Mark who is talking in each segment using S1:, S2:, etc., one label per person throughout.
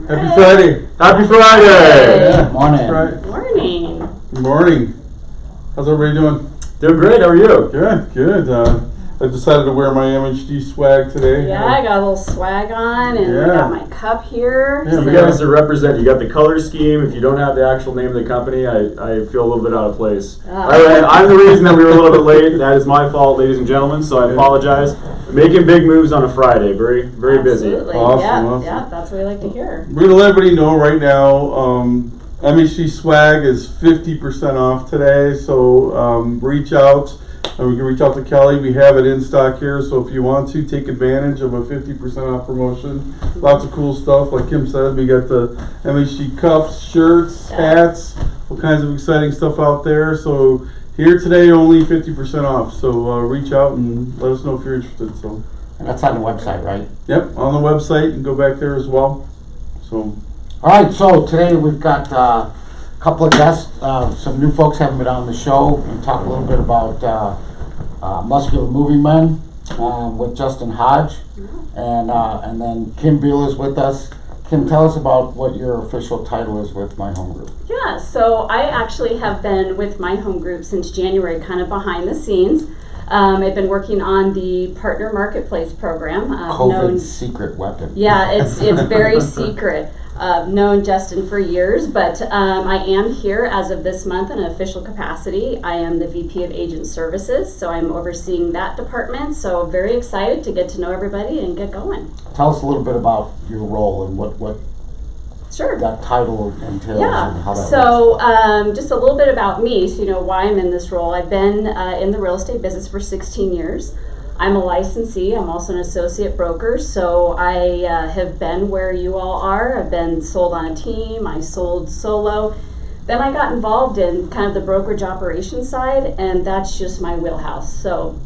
S1: Happy Friday.
S2: Happy Friday.
S1: Yeah.
S3: Morning.
S1: Right.
S4: Morning.
S1: Good morning. How's everybody doing?
S2: Doing great. How are you?
S1: Good, good. I decided to wear my MHG swag today.
S4: Yeah, I got a little swag on, and I got my cup here.
S1: Yeah,
S2: You guys to represent. You got the color scheme. If you don't have the actual name of the company, I feel a little bit out of place. I'm the reason that we were a little bit late. That is my fault, ladies and gentlemen. So I apologize. Making big moves on a Friday. Very busy.
S4: Absolutely.
S1: Awesome.
S4: Yeah, that's what we like to hear.
S1: We're going to let everybody know right now, MHG swag is 50% off today, so reach out. And we can reach out to Kelly. We have it in stock here, so if you want to take advantage of a 50% off promotion, lots of cool stuff. Like Kim said, we got the MHG cups, shirts, hats, all kinds of exciting stuff out there. So here today, only 50% off. So reach out and let us know if you're interested. So
S3: And that's on the website, right?
S1: yep, on the website. You can go back there as well. So
S3: All right, so today we've got a couple of guests, some new folks haven't been on the show, and talk a little bit about muscular moving men with Justin Hodge, and then Kim Beal is with us. Kim, tell us about what your official title is with My Home Group.
S4: Yeah, so I actually have been with My Home Group since January, kind of behind the scenes. I've been working on the Partner Marketplace program.
S3: COVID's secret weapon.
S4: Yeah, it's very secret. Known Justin for years, but I am here as of this month in an official capacity. I am the VP of Agent Services, so I'm overseeing that department. So very excited to get to know everybody and get going.
S3: Tell us a little bit about your role and what
S4: Sure.
S3: that title entails and how that
S4: So just a little bit about me, so you know why I'm in this role. I've been in the real estate business for 16 years. I'm a licensee. I'm also an associate broker, so I have been where you all are. I've been sold on a team. I sold solo. Then I got involved in kind of the brokerage operations side, and that's just my wheelhouse. So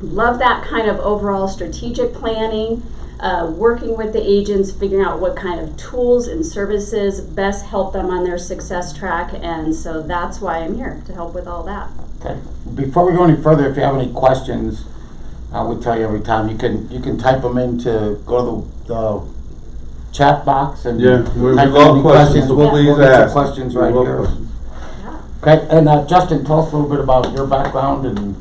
S4: love that kind of overall strategic planning, working with the agents, figuring out what kind of tools and services best help them on their success track, and so that's why I'm here, to help with all that.
S3: Okay. Before we go any further, if you have any questions, I would tell you every time you can type them in to go to the chat box and
S1: yeah, we
S3: type
S1: love
S3: any
S1: questions. So
S4: Yeah.
S1: please
S3: We'll get your
S1: ask.
S3: questions
S1: We
S3: right
S1: love
S3: here.
S1: questions.
S4: Yeah.
S3: Okay, and Justin, tell us a little bit about your background and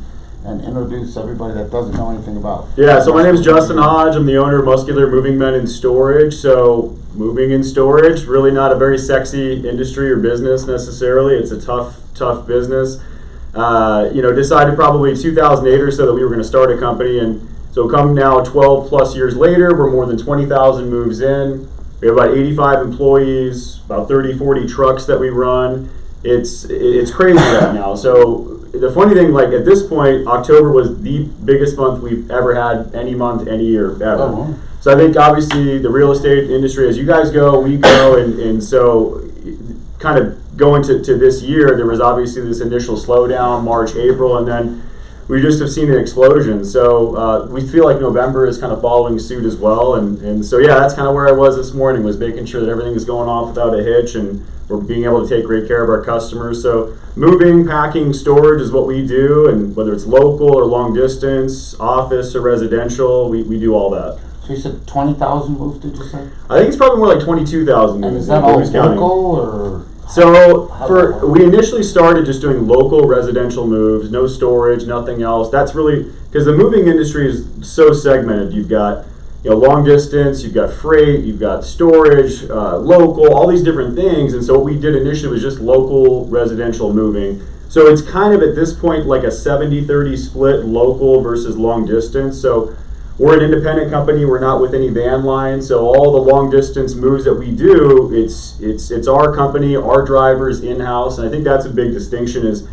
S3: introduce everybody that doesn't know anything about.
S2: Yeah. So my name is Justin Hodge. I'm the owner of Muscular Moving Men in Storage. So moving in storage, really not a very sexy industry or business necessarily. It's a tough business. Decided probably 2008 or so that we were going to start a company, and so come now 12 plus years later, we're more than 20,000 moves in. We have about 85 employees, about 30-40 trucks that we run. It's crazy right now. So the funny thing, like at this point, October was the biggest month we've ever had, any month, any year, ever.
S1: Oh, wow.
S2: So I think obviously the real estate industry, as you guys go, we go, and so kind of going to this year, there was obviously this initial slowdown, March, April, and then we just have seen an explosion. So we feel like November is kind of following suit as well. And so, yeah, that's kind of where I was this morning, was making sure that everything is going off without a hitch and we're being able to take great care of our customers. So moving, packing, storage is what we do, and whether it's local or long distance, office or residential, we do all that.
S3: So you said 20,000 moves, did you say?
S2: I think it's probably more like 22,000.
S3: And is that all local or?
S2: So we initially started just doing local residential moves, no storage, nothing else. That's really because the moving industry is so segmented. You've got long distance, you've got freight, you've got storage, local, all these different things. And so what we did initially was just local residential moving. So it's kind of at this point like a 70-30 split, local versus long distance. So we're an independent company. We're not with any van line, so all the long distance moves that we do, it's our company, our drivers in-house, and I think that's a big distinction. Is,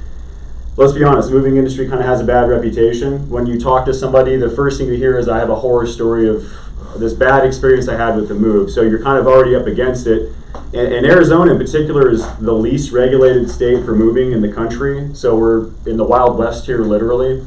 S2: let's be honest, the moving industry kind of has a bad reputation. When you talk to somebody, the first thing you hear is, I have a horror story of this bad experience I had with the move. So you're kind of already up against it. And Arizona in particular is the least regulated state for moving in the country, so we're in the Wild West here, literally.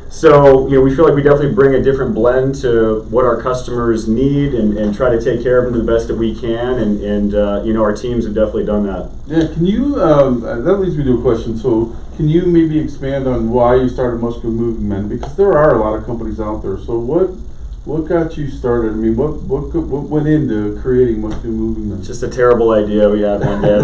S2: So, we feel like we definitely bring a different blend to what our customers need and try to take care of them the best that we can. And our teams have definitely done that.
S1: Yeah, can you, that leads me to a question. So can you maybe expand on why you started Muscular Moving Men? Because there are a lot of companies out there. So what What got you started? I mean, what went into creating Muscular Moving Men?
S2: It's just a terrible idea we had one day.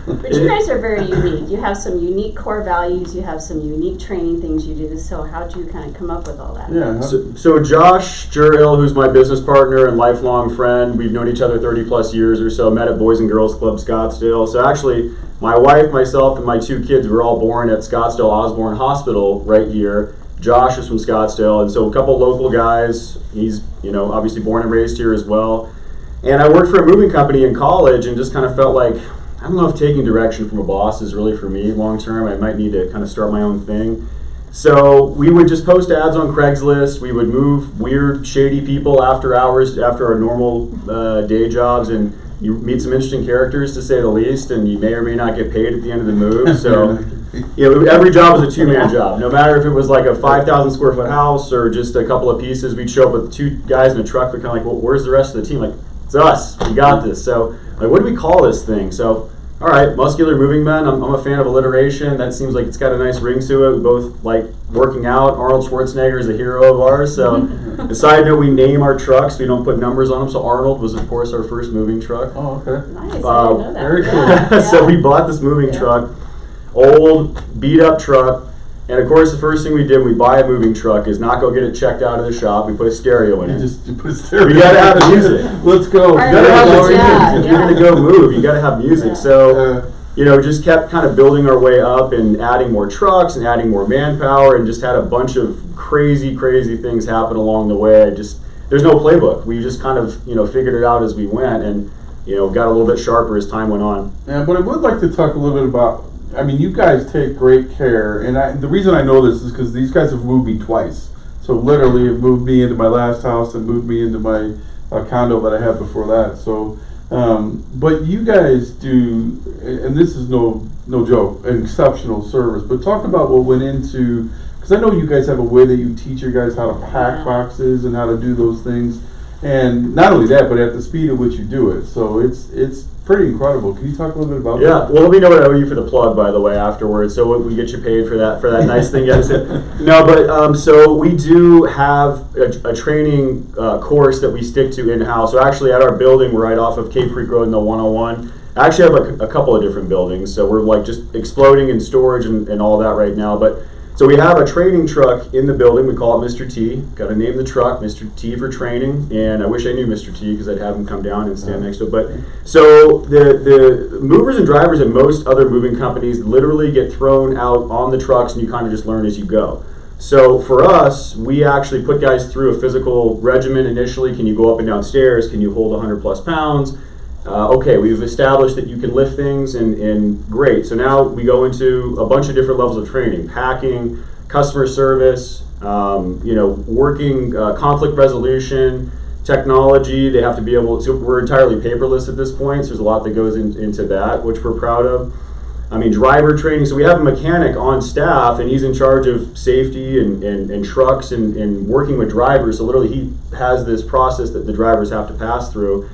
S4: But you guys are very unique. You have some unique core values. You have some unique training things you do. So how'd you kind of come up with all that?
S1: Yeah.
S2: So Josh Juril, who's my business partner and lifelong friend, we've known each other 30 plus years or so, met at Boys and Girls Club Scottsdale. So actually, my wife, myself, and my 2 kids were all born at Scottsdale Osborne Hospital right here. Josh is from Scottsdale, and so a couple local guys. He's, obviously born and raised here as well. And I worked for a moving company in college and just kind of felt like, I don't know if taking direction from a boss is really for me long term. I might need to kind of start my own thing. So we would just post ads on Craigslist. We would move weird, shady people after hours, after our normal day jobs, and you meet some interesting characters, to say the least, and you may or may not get paid at the end of the move. So every job was a 2-man job. No matter if it was like a 5,000 square foot house or just a couple of pieces, we'd show up with 2 guys in a truck. We're kind of like, well, where's the rest of the team? Like, it's us. We got this. So, like, what do we call this thing? So, all right, Muscular Moving Men. I'm a fan of alliteration. That seems like it's got a nice ring to it. We both like working out. Arnold Schwarzenegger is a hero of ours. So, a side note, we name our trucks. We don't put numbers on them. So, Arnold was, of course, our first moving truck.
S1: Oh, okay.
S4: Nice. I didn't know that.
S1: Very cool.
S4: Yeah.
S2: So we bought this moving truck, old, beat up truck, and of course the first thing we did when we buy a moving truck is not go get it checked out of the shop. We put a stereo in it.
S1: You put stereo.
S2: We gotta have the music.
S1: Let's go.
S4: Right.
S2: You gotta have the
S4: Yeah,
S2: music. If you're gonna go move, you gotta have music.
S4: Yeah.
S2: So, just kept kind of building our way up and adding more trucks and adding more manpower, and just had a bunch of crazy things happen along the way. There's no playbook. We just kind of, figured it out as we went, and, got a little bit sharper as time went on.
S1: Yeah, but I would like to talk a little bit about, I mean, you guys take great care, and the reason I know this is because these guys have moved me twice. So literally, have moved me into my last house and moved me into my condo that I had before that. So, but you guys do, and this is no joke, an exceptional service. But talk about what went into, because I know you guys have a way that you teach your guys how to pack boxes and how to do those things. And not only that, but at the speed at which you do it. So it's pretty incredible. Can you talk a little bit about that?
S2: Yeah, well, let me know what I owe you for the plug, by the way, afterwards. So we get you paid for that nice thing. Yes. No, but so we do have a training course that we stick to in-house. So actually at our building, we're right off of Cape Creek Road in the 101. I actually have a couple of different buildings. So we're like just exploding in storage and all that right now. But so we have a training truck in the building. We call it Mr. T. Got to name the truck Mr. T for training. And I wish I knew Mr. T because I'd have him come down and stand next to it. But so the movers and drivers at most other moving companies literally get thrown out on the trucks, and you kind of just learn as you go. So for us, we actually put guys through a physical regimen initially. Can you go up and down stairs? Can you hold 100 plus pounds? Okay, we've established that you can lift things, and great. So now we go into a bunch of different levels of training: packing, customer service, working, conflict resolution, technology. They have to be able to. We're entirely paperless at this point, so there's a lot that goes into that, which we're proud of. I mean, driver training. So we have a mechanic on staff, and he's in charge of safety and trucks and working with drivers. So literally, he has this process that the drivers have to pass through.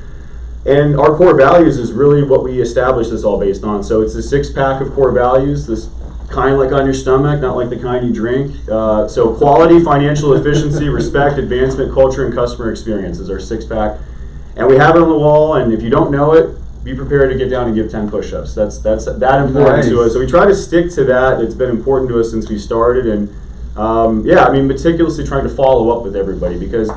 S2: And our core values is really what we established this all based on. So it's a 6-pack of core values, this kind like on your stomach, not like the kind you drink. So quality, financial efficiency, respect, advancement, culture, and customer experience is our 6-pack. And we have it on the wall, and if you don't know it, be prepared to get down and give 10 push-ups. That's that important to us. So we try to stick to that. It's been important to us since we started. And meticulously trying to follow up with everybody, because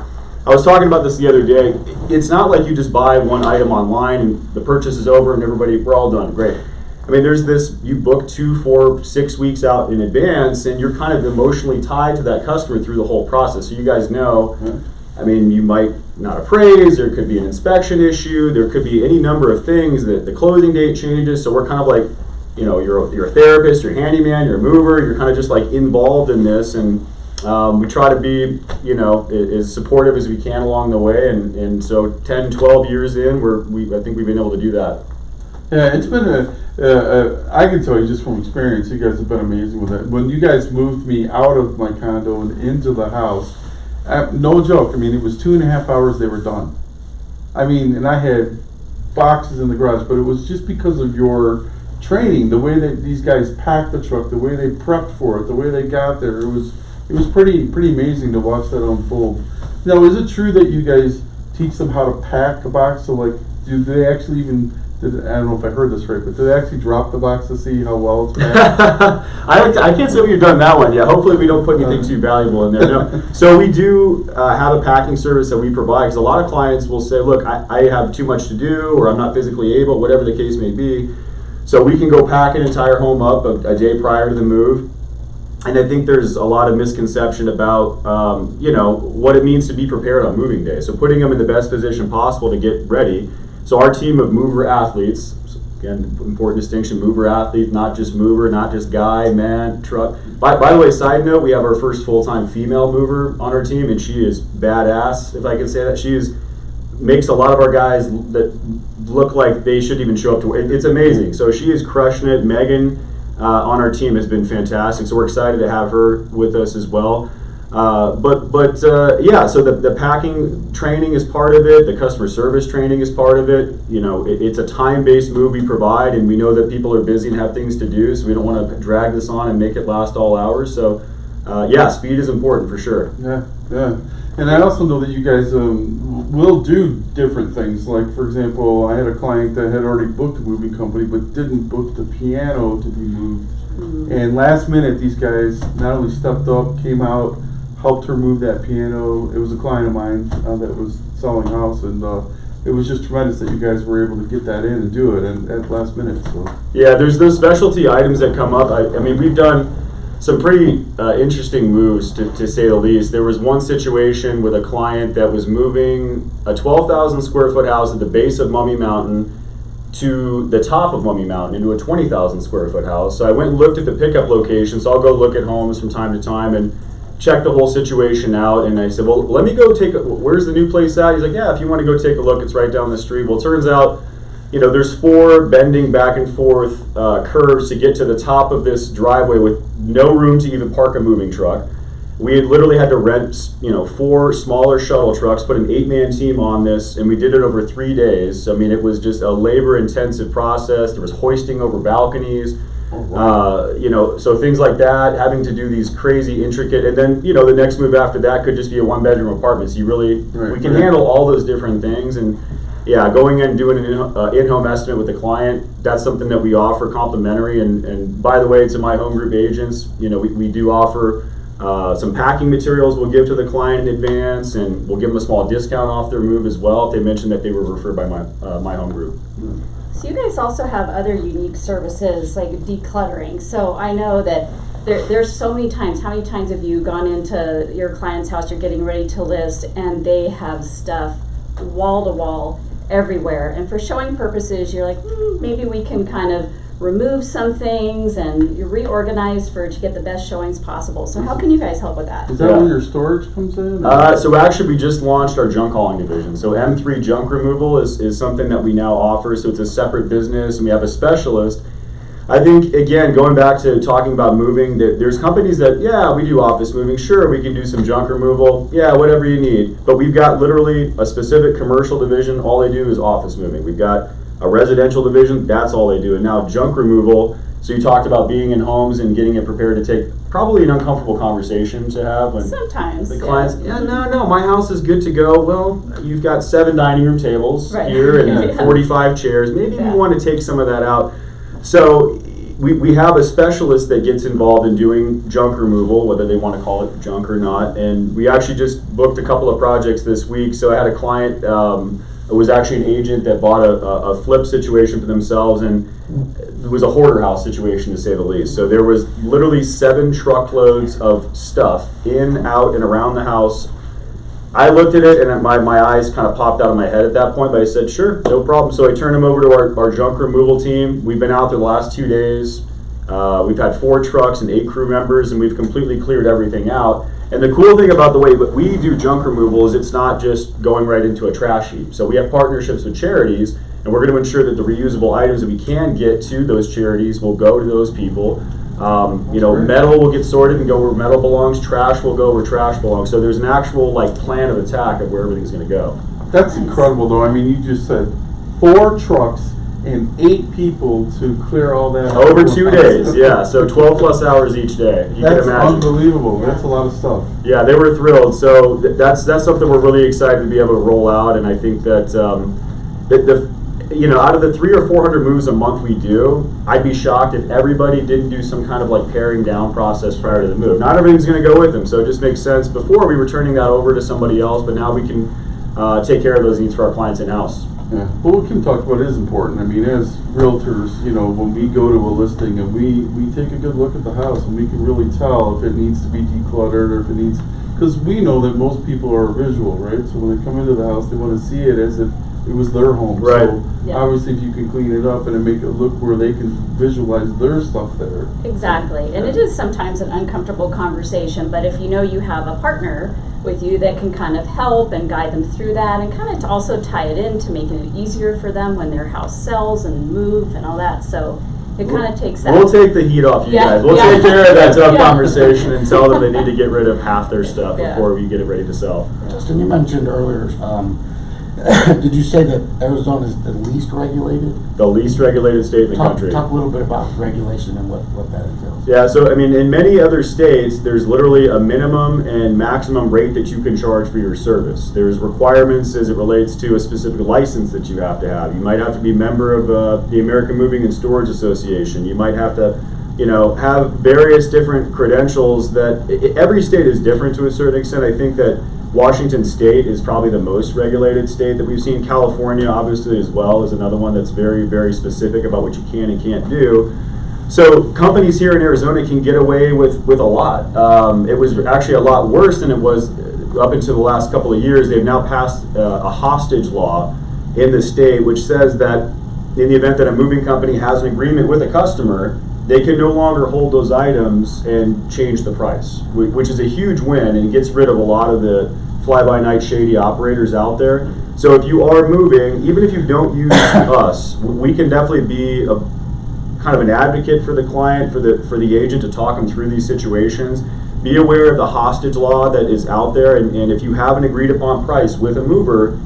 S2: I was talking about this the other day. It's not like you just buy one item online and the purchase is over and we're all done. Great. I mean, there's this, you book 2, 4, 6 weeks out in advance, and you're kind of emotionally tied to that customer through the whole process. So you guys know, I mean, you might not appraise, there could be an inspection issue, there could be any number of things that the closing date changes. So we're kind of like, you're a therapist, you're a handyman, you're a mover, you're kind of just like involved in this, and we try to be, as supportive as we can along the way, and so 10, 12 years in, I think we've been able to do that.
S1: Yeah, it's been I can tell you just from experience, you guys have been amazing with it. When you guys moved me out of my condo and into the house, no joke, I mean, it was 2.5 hours, they were done. I mean, and I had boxes in the garage, but it was just because of your training, the way that these guys packed the truck, the way they prepped for it, the way they got there. It it was pretty amazing to watch that unfold. Now, is it true that you guys teach them how to pack a box? So, like, do they actually even? I don't know if I heard this right, but do they actually drop the box to see how well it's packed?
S2: I can't say we've done that one yet. Hopefully we don't put anything too valuable in there. No. So we do have a packing service that we provide, because a lot of clients will say, look, I have too much to do, or I'm not physically able, whatever the case may be. So we can go pack an entire home up a day prior to the move. And I think there's a lot of misconception about, what it means to be prepared on moving day. So putting them in the best position possible to get ready. So our team of mover athletes, again, important distinction, mover athlete, not just mover, not just guy, man, truck. By the way, side note, we have our first full-time female mover on our team, and she is badass, if I can say that. She makes a lot of our guys that look like they shouldn't even show up to work. It's amazing. So she is crushing it. Megan on our team has been fantastic, so we're excited to have her with us as well. So the packing training is part of it. The customer service training is part of it. It's a time-based move we provide, and we know that people are busy and have things to do, so we don't want to drag this on and make it last all hours. So, speed is important for sure.
S1: Yeah. And I also know that you guys will do different things. Like, for example, I had a client that had already booked a moving company, but didn't book the piano to be moved. Mm-hmm. And last minute, these guys not only stepped up, came out, helped her move that piano. It was a client of mine that was selling a house, and it was just tremendous that you guys were able to get that in and do it at last minute. So
S2: yeah, there's those specialty items that come up. I mean, we've done some pretty interesting moves, to say the least. There was one situation with a client that was moving a 12,000 square foot house at the base of Mummy Mountain to the top of Mummy Mountain into a 20,000 square foot house. So I went and looked at the pickup location. So I'll go look at homes from time to time and check the whole situation out. And I said, well, let me go where's the new place at? He's like, yeah, if you want to go take a look, it's right down the street. Well, it turns out, there's 4 bending back and forth curves to get to the top of this driveway with no room to even park a moving truck. We had literally had to rent, 4 smaller shuttle trucks, put an 8-man team on this, and we did it over 3 days. I mean, it was just a labor-intensive process. There was hoisting over balconies. Oh, wow. So things like that, having to do these crazy intricate, and then, the next move after that could just be a 1-bedroom apartment. So we can handle all those different things. And yeah, going in and doing an in-home estimate with the client, that's something that we offer complimentary. And by the way, to my home group agents, we do offer some packing materials we'll give to the client in advance, and we'll give them a small discount off their move as well if they mention that they were referred by my home group.
S4: So you guys also have other unique services like decluttering. So I know that there's so many times. How many times have you gone into your client's house, you're getting ready to list, and they have stuff wall to wall everywhere? And for showing purposes, you're like, maybe we can kind of remove some things and you reorganize to get the best showings possible. So how can you guys help with that?
S1: Is that where your storage comes in?
S2: So actually we just launched our junk hauling division. So M3 junk removal is something that we now offer. So it's a separate business, and we have a specialist. I think, again, going back to talking about moving, there's companies that, we do office moving. Sure, we can do some junk removal. Yeah, whatever you need. But we've got literally a specific commercial division. All they do is office moving. We've got a residential division. That's all they do. And now junk removal. So you talked about being in homes and getting it prepared to take probably an uncomfortable conversation to have. When
S4: sometimes.
S2: The clients, no, my house is good to go. Well, you've got 7 dining room tables here and 45 chairs. Maybe we want to take some of that out. So we have a specialist that gets involved in doing junk removal, whether they want to call it junk or not. And we actually just booked a couple of projects this week. So I had a client, it was actually an agent that bought a flip situation for themselves, and it was a hoarder house situation, to say the least. So there was literally 7 truckloads of stuff in, out, and around the house. I looked at it and my eyes kind of popped out of my head at that point, but I said, sure, no problem. So I turned him over to our junk removal team. We've been out there the last 2 days. We've had 4 trucks and 8 crew members, and we've completely cleared everything out. And the cool thing about the way that we do junk removal is it's not just going right into a trash heap. So we have partnerships with charities, and we're going to ensure that the reusable items that we can get to those charities will go to those people. Metal will get sorted and go where metal belongs. Trash will go where trash belongs. So there's an actual plan of attack of where everything's going to go.
S1: That's incredible, though. I mean, you just said 4 trucks, and 8 people to clear all that.
S2: Over 2 days, yeah. So 12 plus hours each day. You
S1: That's
S2: can imagine.
S1: unbelievable.
S4: Yeah.
S1: That's a lot of stuff.
S2: Yeah, they were thrilled. So that's something we're really excited to be able to roll out, and I think that out of the 300 or 400 moves a month we do, I'd be shocked if everybody didn't do some kind of like paring down process prior to the move. Not everything's going to go with them, so it just makes sense. Before we were turning that over to somebody else, but now we can take care of those needs for our clients in house.
S1: Yeah. Well, what Kim talked about is important. I mean, as realtors, when we go to a listing and we take a good look at the house and we can really tell if it needs to be decluttered or if it needs, because we know that most people are visual, right? So when they come into the house, they want to see it as if it was their home.
S2: Right.
S1: So
S4: Yeah.
S1: obviously, if you can clean it up and make it look where they can visualize their stuff there.
S4: Exactly, and it is sometimes an uncomfortable conversation, but if you know you have a partner with you that can kind of help and guide them through that and kind of to also tie it in to making it easier for them when their house sells and move and all that, so it kind of takes that.
S2: We'll take the heat off you
S4: Yeah,
S2: guys. We'll
S4: yeah.
S2: take care of that tough
S4: Yeah.
S2: conversation and tell them they need to get rid of half their stuff
S4: Yeah.
S2: before we get it ready to sell.
S3: Justin, you mentioned earlier, did you say that Arizona is the least regulated?
S2: The least regulated state in the country.
S3: Talk a little bit about regulation and what that entails.
S2: Yeah, so I mean, in many other states, there's literally a minimum and maximum rate that you can charge for your service. There's requirements as it relates to a specific license that you have to have. You might have to be a member of the American Moving and Storage Association. You might have to, have various different credentials that every state is different to a certain extent. I think that Washington State is probably the most regulated state that we've seen. California, obviously, as well, is another one that's very, very specific about what you can and can't do. So companies here in Arizona can get away with a lot. It was actually a lot worse than it was up until the last couple of years. They've now passed a hostage law in the state, which says that in the event that a moving company has an agreement with a customer, they can no longer hold those items and change the price, which is a huge win and gets rid of a lot of the fly-by-night shady operators out there. So if you are moving, even if you don't use us, we can definitely be a kind of an advocate for the client, for the agent to talk them through these situations. Be aware of the hostage law that is out there, and if you have an agreed upon price with a mover,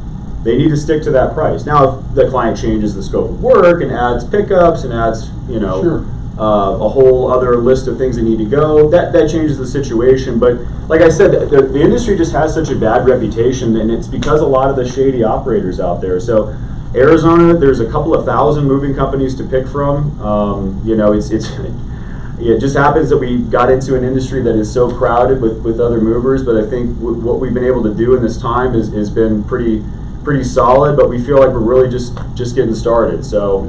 S2: they need to stick to that price. Now, if the client changes the scope of work and adds pickups and adds,
S1: Sure.
S2: A whole other list of things that need to go, that changes the situation. But like I said, the industry just has such a bad reputation, and it's because a lot of the shady operators out there. So Arizona, there's a couple of thousand moving companies to pick from. It just happens that we got into an industry that is so crowded with other movers, but I think what we've been able to do in this time has been pretty solid, but we feel like we're really just getting started. So,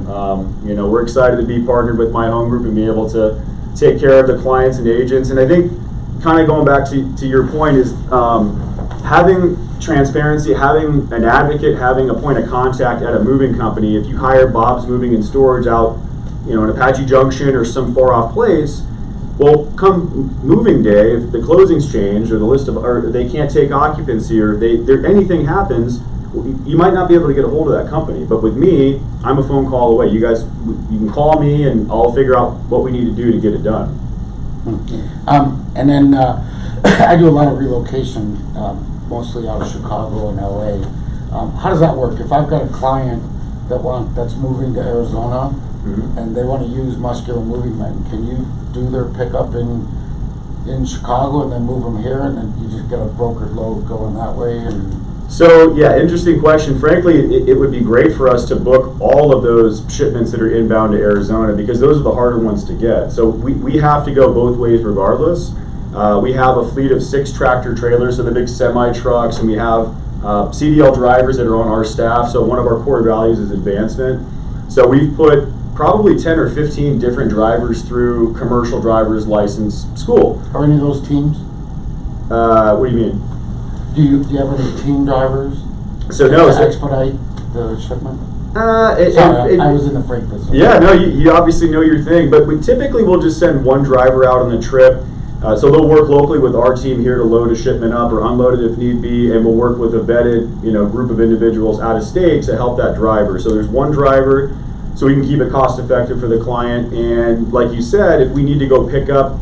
S2: we're excited to be partnered with My Home Group and be able to take care of the clients and agents. And I think kind of going back to your point is having transparency, having an advocate, having a point of contact at a moving company. If you hire Bob's Moving and Storage out, in Apache Junction or some far off place, well, come moving day, if the closings change or they can't take occupancy or anything happens, you might not be able to get a hold of that company. But with me, I'm a phone call away. You guys, you can call me and I'll figure out what we need to do to get it done.
S3: And then I do a lot of relocation, mostly out of Chicago and LA. How does that work? If I've got a client that's moving to Arizona and they want to use Muscular Moving Men, can you do their pickup in Chicago and then move them here, and then you just get a brokered load going that way?
S2: So, yeah, interesting question. Frankly, it would be great for us to book all of those shipments that are inbound to Arizona, because those are the harder ones to get. So we have to go both ways regardless. We have a fleet of 6 tractor trailers, so the big semi-trucks, and we have CDL drivers that are on our staff. So one of our core values is advancement. So we've put probably 10 or 15 different drivers through commercial driver's license school.
S3: Are any of those teams?
S2: What do you mean?
S3: Do you have any team drivers
S2: So no,
S3: to expedite the shipment?
S2: Sorry,
S3: I was in the freight business.
S2: Yeah, no, you obviously know your thing, but we typically will just send one driver out on the trip. So they'll work locally with our team here to load a shipment up or unload it if need be, and we'll work with a vetted, group of individuals out of state to help that driver. So there's one driver, so we can keep it cost effective for the client. And like you said, if we need to go pick up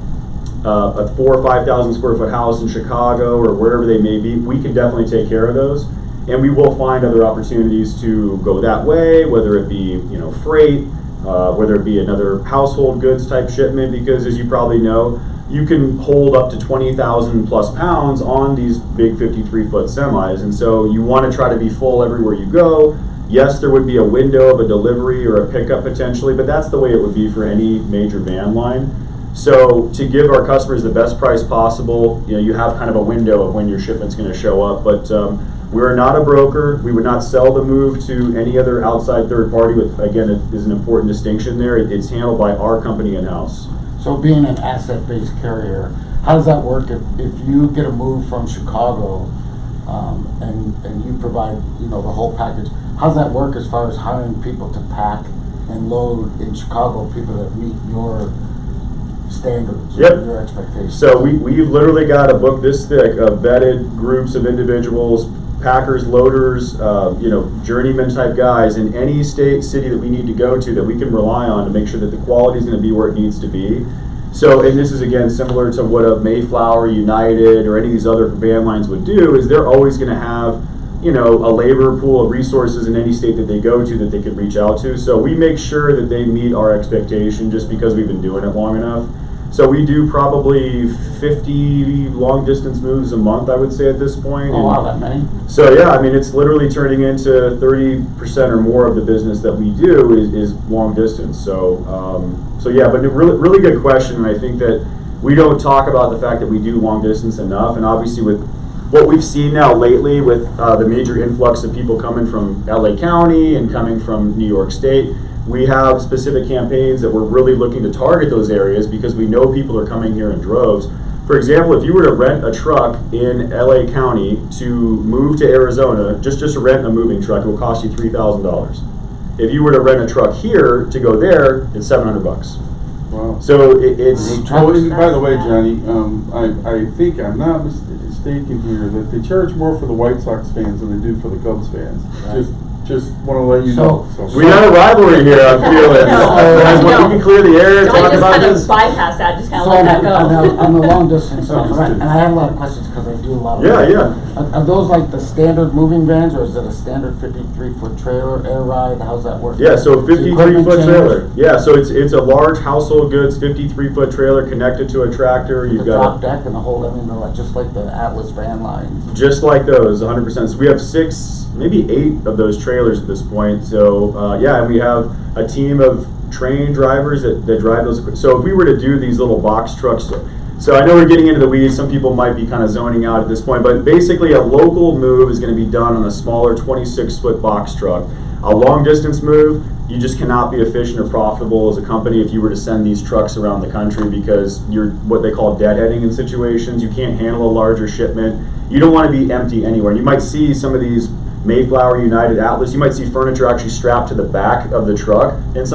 S2: a 4,000 or 5,000 square foot house in Chicago or wherever they may be, we can definitely take care of those. and we will find other opportunities to go that way, whether it be, freight, whether it be another household goods type shipment, because as you probably know, you can hold up to 20,000 plus pounds on these big 53-foot semis, and so you want to try to be full everywhere you go. Yes, there would be a window of a delivery or a pickup potentially, but that's the way it would be for any major van line. So to give our customers the best price possible, you have kind of a window of when your shipment's going to show up, but we're not a broker. We would not sell the move to any other outside third party. With, again, it is an important distinction there. It's handled by our company in-house.
S3: So being an asset-based carrier, how does that work if you get a move from Chicago and you provide the whole package? How does that work as far as hiring people to pack and load in Chicago, people that meet your standards, your expectations?
S2: So we've literally got a book this thick of vetted groups of individuals, packers, loaders, journeyman type guys in any state, city that we need to go to that we can rely on to make sure that the quality is going to be where it needs to be. So, and this is again similar to what a Mayflower, United, or any of these other van lines would do, is they're always going to have a labor pool of resources in any state that they go to that they can reach out to. So we make sure that they meet our expectation just because we've been doing it long enough. So we do probably 50 long distance moves a month, I would say at this point.
S3: Oh, wow, that many?
S2: So yeah, I mean, it's literally turning into 30% or more of the business that we do is long distance. So yeah, but really good question. And I think that we don't talk about the fact that we do long distance enough. And obviously with what we've seen now lately with the major influx of people coming from LA County and coming from New York State, we have specific campaigns that we're really looking to target those areas because we know people are coming here in droves. For example, if you were to rent a truck in LA County to move to Arizona, just to rent a moving truck, it will cost you $3,000. If you were to rent a truck here to go there, it's $700.
S1: Wow.
S2: So it's...
S1: Oh, by the way, Johnny, I think I'm not mistaken here that they charge more for the White Sox fans than they do for the Cubs fans.
S3: Right.
S1: Just want to let you know. So.
S2: We got a rivalry here, I'm feeling.
S4: No.
S2: We can clear the air and
S4: Don't
S2: talk
S4: just
S2: about
S4: kind
S2: this.
S4: of bypass that, just kind of
S3: So
S4: let that go.
S3: on the long distance stuff, and I have a lot of questions because I do a lot of Are those like the standard moving vans, or is it a standard 53-foot trailer, air ride? How's that work?
S2: Yeah, so 53-foot
S3: change?
S2: trailer. Yeah, so it's a large household goods 53-foot trailer connected to a tractor. You've
S3: the
S2: got
S3: drop deck and the whole, just like the Atlas van lines.
S2: just like those, 100%. So we have 6, maybe 8 of those trailers at this point. So and we have a team of trained drivers that drive those. So if we were to do these little box trucks, so I know we're getting into the weeds, some people might be kind of zoning out at this point, but basically a local move is going to be done on a smaller 26-foot box truck. A long distance move, you just cannot be efficient or profitable as a company if you were to send these trucks around the country because you're what they call deadheading in situations. You can't handle a larger shipment. You don't want to be empty anywhere. And you might see some of these Mayflower, United, Atlas, you might see furniture actually strapped to the back of the truck, and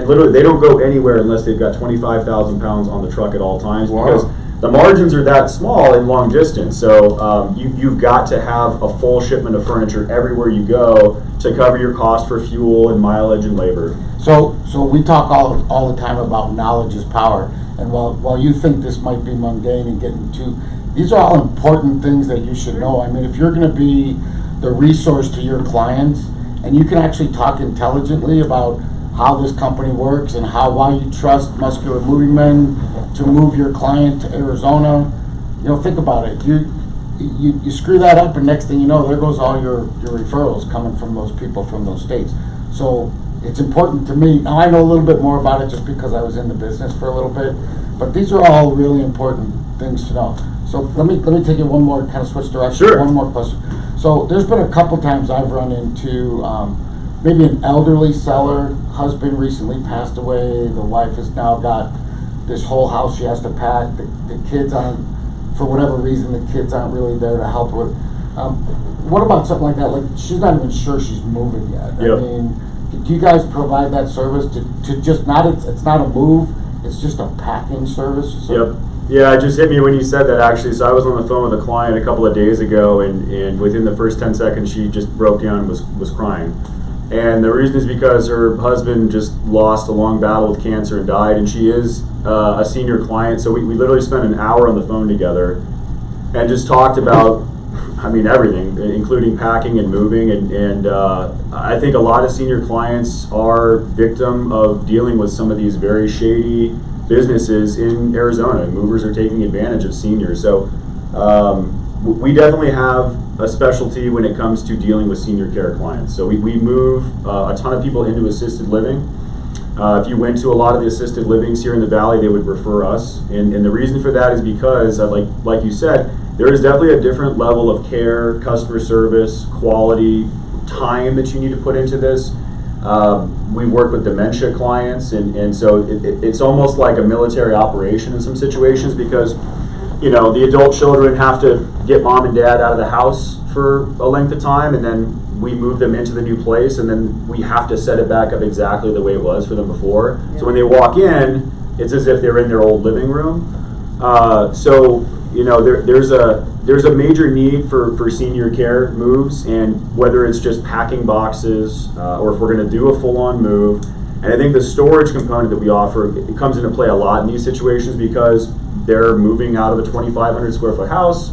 S2: literally they don't go anywhere unless they've got 25,000 pounds on the truck at all times.
S1: Wow.
S2: Because the margins are that small in long distance. So you've got to have a full shipment of furniture everywhere you go to cover your cost for fuel and mileage and labor.
S3: So we talk all the time about knowledge is power, and while you think this might be mundane and getting too, these are all important things that you should know. I mean, if you're going to be the resource to your clients, and you can actually talk intelligently about how this company works and why you trust Muscular Moving Men to move your client to Arizona. Think about it. You screw that up, and next thing you know, there goes all your referrals coming from those people from those states. So it's important to me. Now I know a little bit more about it just because I was in the business for a little bit, but these are all really important things to know. So let me take it one more, kind of switch directions.
S2: Sure.
S3: One more question. So there's been a couple times I've run into maybe an elderly seller, husband recently passed away, the wife has now got this whole house she has to pack, the kids aren't, for whatever reason, the kids aren't really there to help her. What about something like that? Like she's not even sure she's moving yet.
S2: Yep.
S3: I mean, do you guys provide that service to just not, it's not a move, it's just a packing service?
S2: Yep. Yeah, it just hit me when you said that actually. So I was on the phone with a client a couple of days ago, and within the first 10 seconds she just broke down and was crying. And the reason is because her husband just lost a long battle with cancer and died, and she is a senior client. So we literally spent an hour on the phone together and just talked about I mean, everything, including packing and moving, and I think a lot of senior clients are victim of dealing with some of these very shady businesses in Arizona. Movers are taking advantage of seniors. So we definitely have a specialty when it comes to dealing with senior care clients. So we move a ton of people into assisted living. If you went to a lot of the assisted livings here in the Valley, they would refer us. And the reason for that is because, like you said, there is definitely a different level of care, customer service, quality, time that you need to put into this. We work with dementia clients, and so it's almost like a military operation in some situations because, you know, the adult children have to get mom and dad out of the house for a length of time, and then we move them into the new place, and then we have to set it back up exactly the way it was for them before. Yeah. So when they walk in, it's as if they're in their old living room. So, you know, there's a major need for senior care moves, and whether it's just packing boxes or if we're going to do a full-on move. And I think the storage component that we offer, it comes into play a lot in these situations because they're moving out of a 2,500 square foot house.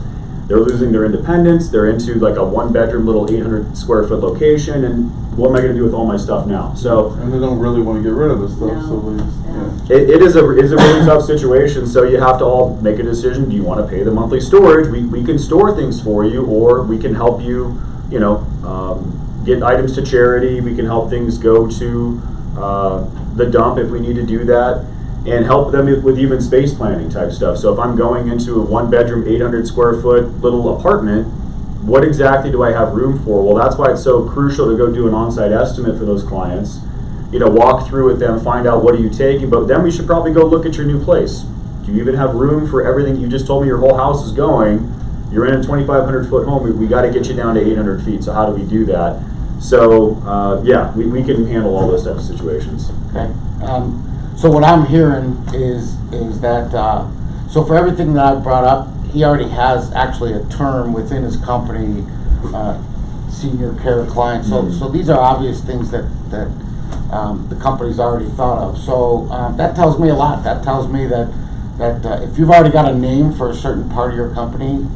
S2: They're losing their independence. They're into like a one-bedroom little 800 square foot location, and what am I going to do with all my stuff now? So,
S1: and they don't really want to get rid of the stuff.
S4: No.
S1: So they just,
S4: Yeah.
S2: it is a really tough situation. So you have to all make a decision. Do you want to pay the monthly storage? We can store things for you, or we can help you. You know, get items to charity. We can help things go to the dump if we need to do that, and help them with even space planning type stuff. So if I'm going into a one-bedroom, 800 square foot little apartment, what exactly do I have room for? Well, that's why it's so crucial to go do an on-site estimate for those clients. You know, walk through with them, find out what are you taking, but then we should probably go look at your new place. Do you even have room for everything? You just told me your whole house is going. You're in a 2,500 foot home. We got to get you down to 800 feet. So how do we do that? So yeah, we can handle all those types of situations.
S3: Okay. So what I'm hearing is that so for everything that I brought up, he already has actually a term within his company, senior care client. So so these are obvious things that the company's already thought of. So that tells me a lot. That tells me that if you've already got a name for a certain part of your company,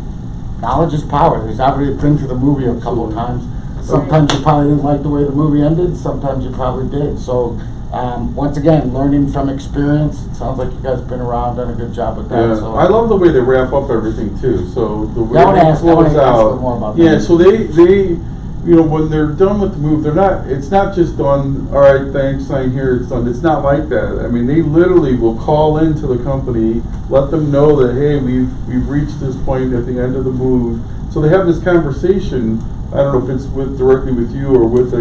S3: knowledge is power. He's already been to the movie a couple of times. Sometimes you probably didn't like the way the movie ended. Sometimes you probably did. So once again, learning from experience. It sounds like you guys have been around, done a good job with that.
S1: yeah.
S3: So
S1: I love the way they wrap up everything too. So the way
S3: I wanna
S1: they
S3: ask
S1: close out.
S3: more about
S1: Yeah.
S3: that.
S1: So they, you know, when they're done with the move, they're not. It's not just done. All right, thanks, sign here. It's done. It's not like that. I mean, they literally will call into the company, let them know that hey, we've reached this point at the end of the move. So they have this conversation. I don't know if it's directly with you or with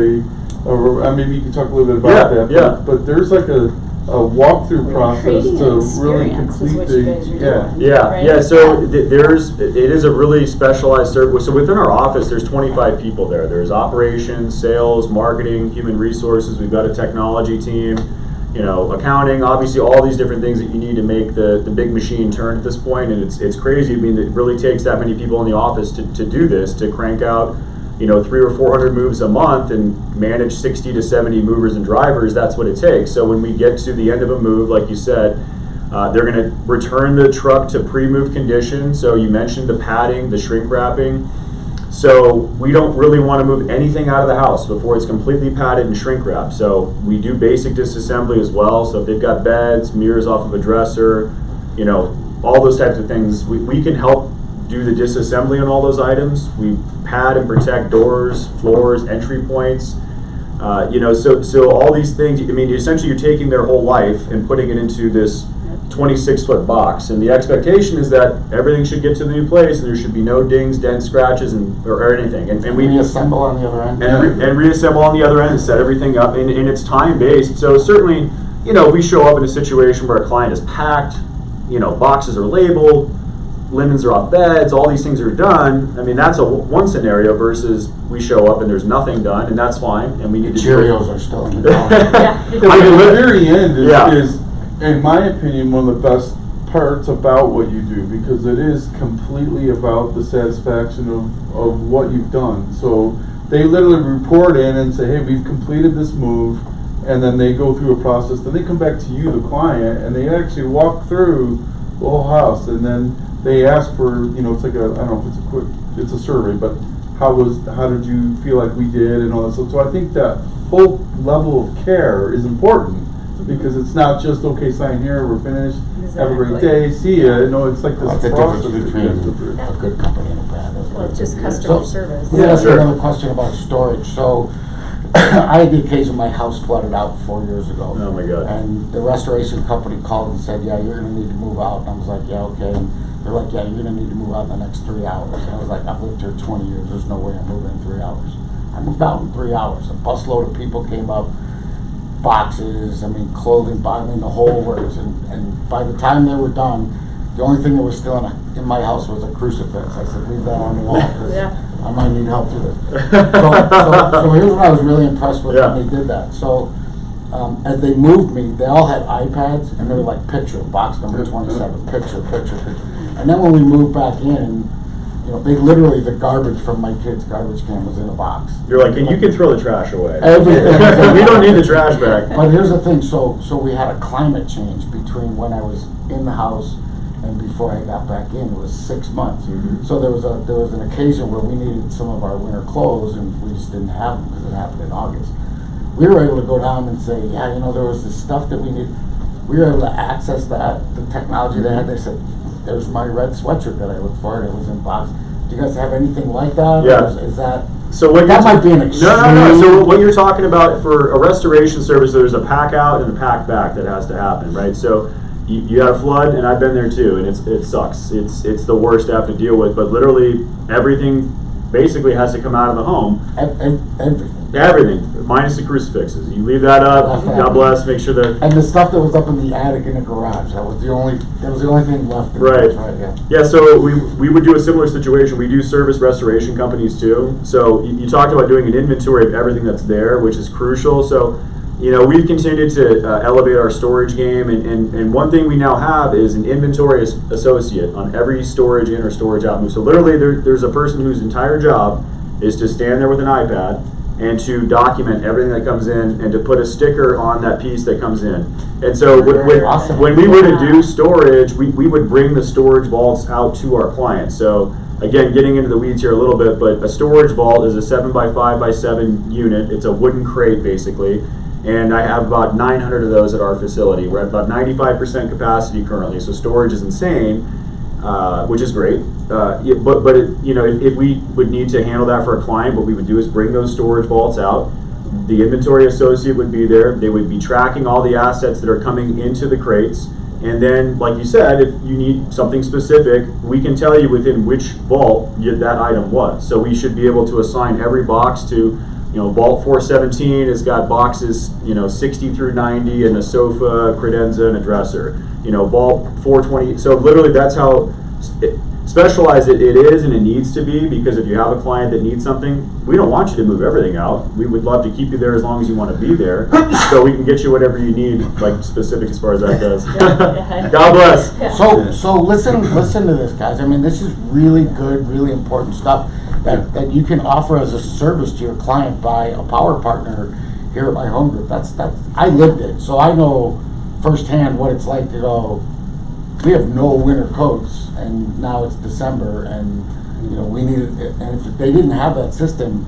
S1: or maybe you can talk a little bit about that.
S2: Yeah.
S1: But there's like a walkthrough process
S4: Creating
S1: to
S4: an
S1: really
S4: experience is
S1: complete
S4: what you guys are doing.
S2: Yeah,
S4: Right?
S2: yeah. So it is a really specialized service. So within our office, there's 25 people there. There's operations, sales, marketing, human resources. We've got a technology team, you know, accounting. Obviously, all these different things that you need to make the big machine turn at this point. And it's crazy. I mean, it really takes that many people in the office to do this, to crank out, you know, 300 or 400 moves a month and manage 60 to 70 movers and drivers. That's what it takes. So when we get to the end of a move, like you said, they're going to return the truck to pre-move condition. So you mentioned the padding, the shrink wrapping. So we don't really want to move anything out of the house before it's completely padded and shrink wrapped. So we do basic disassembly as well. So if they've got beds, mirrors off of a dresser, you know, all those types of things, we can help do the disassembly on all those items. We pad and protect doors, floors, entry points. You know, so all these things, I mean, essentially you're taking their whole life and putting it into this 26-foot box. And the expectation is that everything should get to the new place and there should be no dings, dents, scratches, or anything. And we
S3: reassemble on the other end.
S2: and reassemble on the other end and set everything up. And it's time-based. So certainly, you know, we show up in a situation where a client is packed, you know, boxes are labeled, linens are off beds, all these things are done. I mean, that's one scenario versus we show up and there's nothing done, and that's fine. And we need
S3: Cheerios are still in the box.
S1: The very end is, in my opinion, one of the best parts about what you do, because it is completely about the satisfaction of what you've done. So they literally report in and say, hey, we've completed this move, and then they go through a process. Then they come back to you, the client, and they actually walk through the whole house, and then they ask for, you know, it's like I don't know if it's a quick it's a survey, but how did you feel like we did and all that stuff. So I think that whole level of care is important because it's not just, okay, sign here, we're finished, have a great day, see ya. No, it's like this
S3: That's the
S1: process.
S3: difference between a good company and a bad.
S4: Well, it's just customer service.
S3: Yeah, that's another question about storage. So I had the occasion my house flooded out 4 years ago.
S2: Oh my God.
S3: And the restoration company called and said, yeah, you're gonna need to move out. And I was like, yeah, okay. And they're like, yeah, you're gonna need to move out in the next 3 hours. And I was like, I've lived here 20 years. There's no way I'm moving in 3 hours. I moved out in 3 hours. A busload of people came up, boxes, clothing, the whole works. And by the time they were done, the only thing that was still in my house was a crucifix. I said, leave that on the wall, because I might need help with it. So here's what I was really impressed with when they did that. So as they moved me, they all had iPads, and they were like, picture, box number 27, picture. And then when we moved back in, they literally, the garbage from my kid's garbage can was in a box.
S2: You're like, and you can throw the trash away.
S3: Everything.
S2: We don't need the trash bag.
S3: But here's the thing, so we had a climate change between when I was in the house and before I got back in. It was 6 months.
S2: Mm-hmm.
S3: So there was an occasion where we needed some of our winter clothes and we just didn't have them because it happened in August. We were able to go down and say, yeah, there was this stuff that we need. We were able to access that, the technology they had. They said, there's my red sweatshirt that I looked for, and it was in box. Do you guys have anything like that?
S2: Yeah.
S3: Is that...
S2: So what
S3: that might be an extreme...
S2: No. So what you're talking about for a restoration service, there's a pack out and a pack back that has to happen, right? So you had a flood, and I've been there too, and it sucks. It's the worst to have to deal with, but literally everything basically has to come out of the home. Everything, minus the crucifixes. You leave that up. God bless. Make sure that.
S3: And the stuff that was up in the attic in the garage, that was the only thing left.
S2: Right.
S3: Yeah.
S2: Yeah. So we would do a similar situation. We do service restoration companies too. So you talked about doing an inventory of everything that's there, which is crucial. So we've continued to elevate our storage game, and one thing we now have is an inventory associate on every storage in or storage out move. So literally, there's a person whose entire job is to stand there with an iPad and to document everything that comes in and to put a sticker on that piece that comes in. And so when we were to do storage, we would bring the storage vaults out to our clients. So again, getting into the weeds here a little bit, but a storage vault is a 7x5x7 unit. It's a wooden crate basically. And I have about 900 of those at our facility. We're at about 95% capacity currently, so storage is insane, which is great. If we would need to handle that for a client, what we would do is bring those storage vaults out. The inventory associate would be there. They would be tracking all the assets that are coming into the crates. And then, like you said, if you need something specific, we can tell you within which vault that item was. So we should be able to assign every box to, Vault 417 has got boxes, 60 through 90, and a sofa, credenza, and a dresser. Vault 420. So literally, that's how specialized it is, and it needs to be, because if you have a client that needs something, we don't want you to move everything out. We would love to keep you there as long as you want to be there, so we can get you whatever you need, like specific as far as that goes. God bless.
S3: So listen to this, guys. This is really good, really important stuff that you can offer as a service to your client by a power partner here at my home group. That's I lived it, so I know firsthand what it's like to go, we have no winter coats, and now it's December, and we needed it. And if they didn't have that system,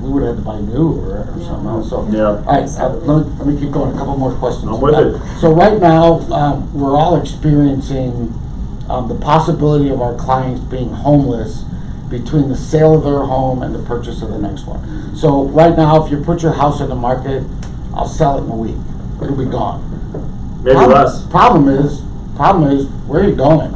S3: we would have had to buy new or something else. So, all right, let me keep going. A couple more questions.
S2: I'm with it.
S3: So right now, we're all experiencing the possibility of our clients being homeless between the sale of their home and the purchase of the next one. So right now, if you put your house on the market, I'll sell it in a week. It'll be gone.
S2: Maybe less.
S3: Problem is, where are you going?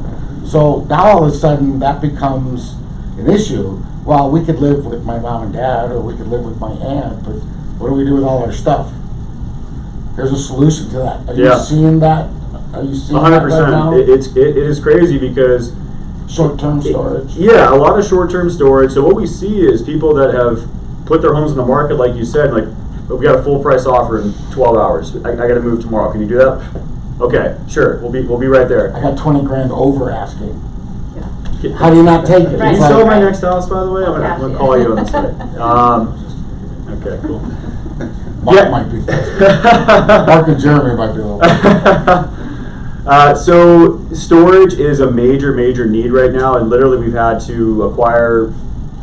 S3: So now all of a sudden that becomes an issue. Well, we could live with my mom and dad, or we could live with my aunt, but what do we do with all our stuff? There's a solution to that. Are you seeing that? Are you seeing 100%. That right now?
S2: It is crazy because
S3: short-term storage.
S2: A lot of short-term storage. So what we see is people that have put their homes on the market, like you said, like, we got a full price offer in 12 hours. I got to move tomorrow. Can you do that? Okay, sure. We'll be right there.
S3: I got 20 grand over asking. How do you not take it?
S2: Can you sell my next house, by the way? I'm gonna call you on this one. Okay, cool.
S3: Mark might be. Mark and Jeremy might be a little.
S2: So storage is a major need right now, and literally we've had to acquire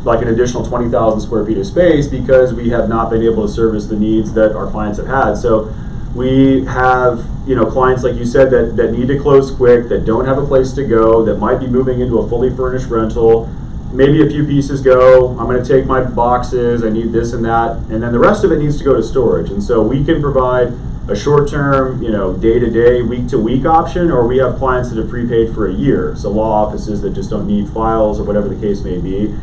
S2: like an additional 20,000 square feet of space because we have not been able to service the needs that our clients have had. So we have, clients like you said that need to close quick, that don't have a place to go, that might be moving into a fully furnished rental. Maybe a few pieces go, I'm going to take my boxes, I need this and that, and then the rest of it needs to go to storage. And so we can provide a short-term, day-to-day, week-to-week option, or we have clients that have prepaid for a year. So law offices that just don't need files or whatever the case may be.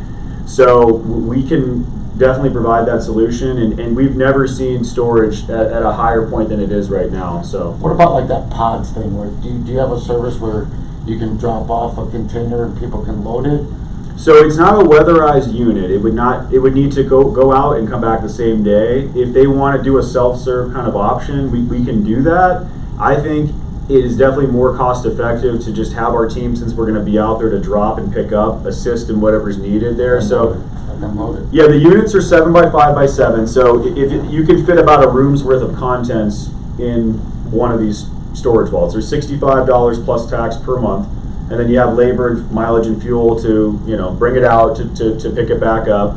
S2: So we can definitely provide that solution, and we've never seen storage at a higher point than it is right now. So
S3: What about like that pods thing? Where do you have a service where you can drop off a container and people can load it?
S2: So it's not a weatherized unit. It would need to go out and come back the same day. If they want to do a self-serve kind of option, we can do that. I think it is definitely more cost effective to just have our team, since we're going to be out there to drop and pick up, assist in whatever's needed there. So yeah, the units are 7 by 5 by 7. So if you can fit about a room's worth of contents in one of these storage vaults. There's $65 plus tax per month. And then you have labor and mileage and fuel to, bring it out to pick it back up.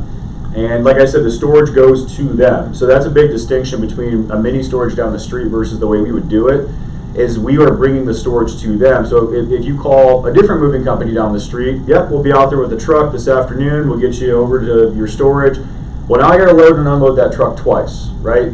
S2: And like I said, the storage goes to them. So that's a big distinction between a mini storage down the street versus the way we would do it, is we are bringing the storage to them. So if you call a different moving company down the street, yep, we'll be out there with the truck this afternoon, we'll get you over to your storage. Well, now I gotta load and unload that truck twice, right?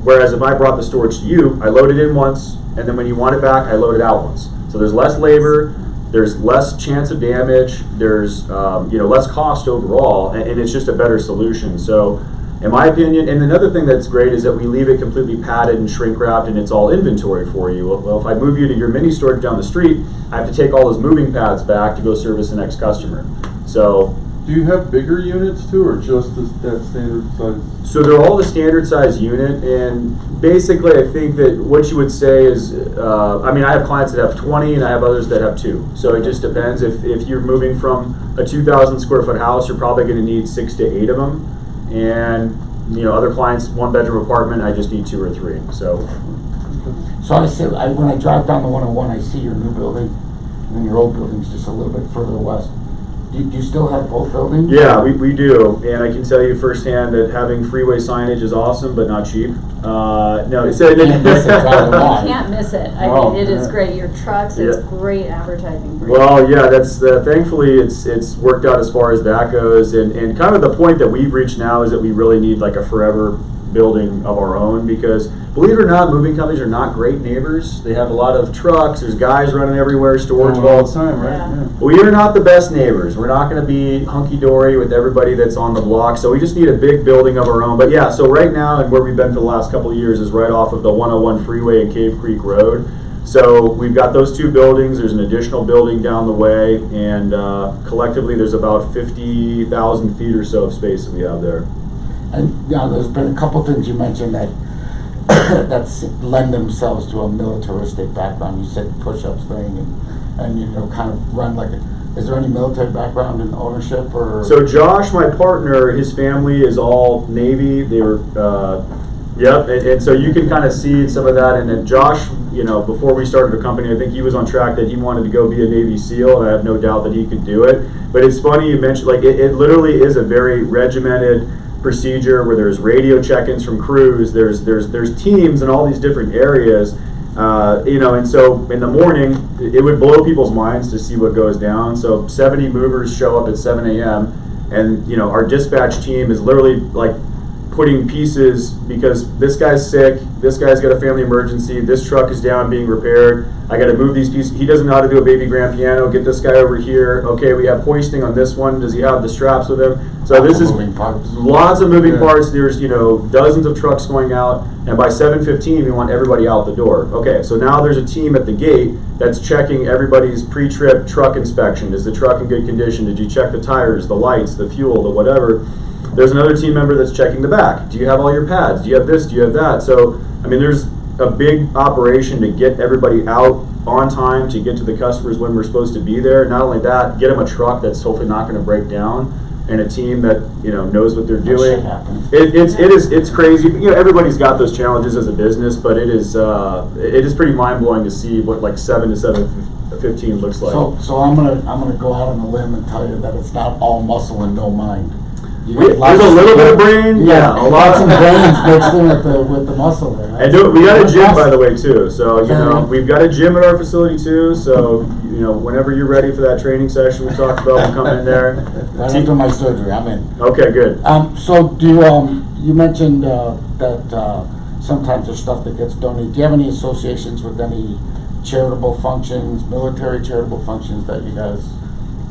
S2: Whereas if I brought the storage to you, I load it in once, and then when you want it back, I load it out once. So there's less labor, there's less chance of damage, there's less cost overall, and it's just a better solution. So in my opinion, and another thing that's great is that we leave it completely padded and shrink wrapped, and it's all inventory for you. Well, if I move you to your mini storage down the street, I have to take all those moving pads back to go service the next customer. So
S1: Do you have bigger units too, or just that standard size?
S2: So they're all the standard size unit, and basically I think that what you would say is, I have clients that have 20 and I have others that have 2. So it just depends. If you're moving from a 2,000 square foot house, you're probably going to need 6 to 8 of them. And other clients, 1-bedroom apartment, I just need 2 or 3. So
S3: I see, when I drive down the 101, I see your new building, and then your old building's just a little bit further west. Do you still have both buildings?
S2: Yeah, we do, and I can tell you firsthand that having freeway signage is awesome, but not cheap. No, it's
S3: Can't miss it driving
S4: You
S3: by.
S4: can't miss it.
S3: Oh,
S4: It is great. Your trucks, it's great advertising for you.
S2: Well, yeah, that's thankfully it's worked out as far as that goes, and kind of the point that we've reached now is that we really need like a forever building of our own, because believe it or not, moving companies are not great neighbors. They have a lot of trucks, there's guys running everywhere, storage
S1: All
S2: vaults.
S1: the time, right?
S4: Yeah.
S2: We are not the best neighbors. We're not going to be hunky-dory with everybody that's on the block, so we just need a big building of our own. But yeah, so right now, and where we've been for the last couple of years, is right off of the 101 freeway and Cave Creek Road. So we've got those 2 buildings, there's an additional building down the way, and collectively there's about 50,000 feet or so of space that we have there.
S3: And there's been a couple things you mentioned that lend themselves to a militaristic background. You said push-ups thing, and kind of run like is there any military background in ownership or?
S2: So Josh, my partner, his family is all Navy. They were, yep, and so you can kind of see some of that. And then Josh, before we started the company, I think he was on track that he wanted to go be a Navy SEAL, and I have no doubt that he could do it. But it's funny you mentioned, like, it literally is a very regimented procedure where there's radio check-ins from crews, there's teams in all these different areas, and so in the morning it would blow people's minds to see what goes down. So 70 movers show up at 7 a.m. and our dispatch team is literally like putting pieces, because this guy's sick, this guy's got a family emergency, this truck is down being repaired, I got to move these pieces, he doesn't know how to do a baby grand piano, get this guy over here, okay, we have hoisting on this one, does he have the straps with him? So this is
S3: moving parts.
S2: Lots of moving parts, there's dozens of trucks going out, and by 7:15 we want everybody out the door. Okay, so now there's a team at the gate that's checking everybody's pre-trip truck inspection. Is the truck in good condition? Did you check the tires, the lights, the fuel, the whatever? There's another team member that's checking the back. Do you have all your pads? Do you have this? Do you have that? So, there's a big operation to get everybody out on time, to get to the customers when we're supposed to be there. Not only that, get them a truck that's hopefully not going to break down. and a team that knows what they're
S3: That
S2: doing.
S3: shit happens.
S2: It's crazy. Everybody's got those challenges as a business, but it is pretty mind blowing to see what like 7 to 7:15 looks like.
S3: So I'm gonna go out on a limb and tell you that it's not all muscle and no mind.
S2: There's a little bit of brain, yeah, a lot.
S3: Some brains mixed in with the muscle there.
S2: And we got a gym, by the way, too. So we've got a gym at our facility too. So whenever you're ready for that training session we talked about, we'll come in there.
S3: Right after my surgery, I'm in.
S2: Okay, good.
S3: So do you mentioned that sometimes there's stuff that gets donated. Do you have any associations with any charitable functions, military charitable functions that you guys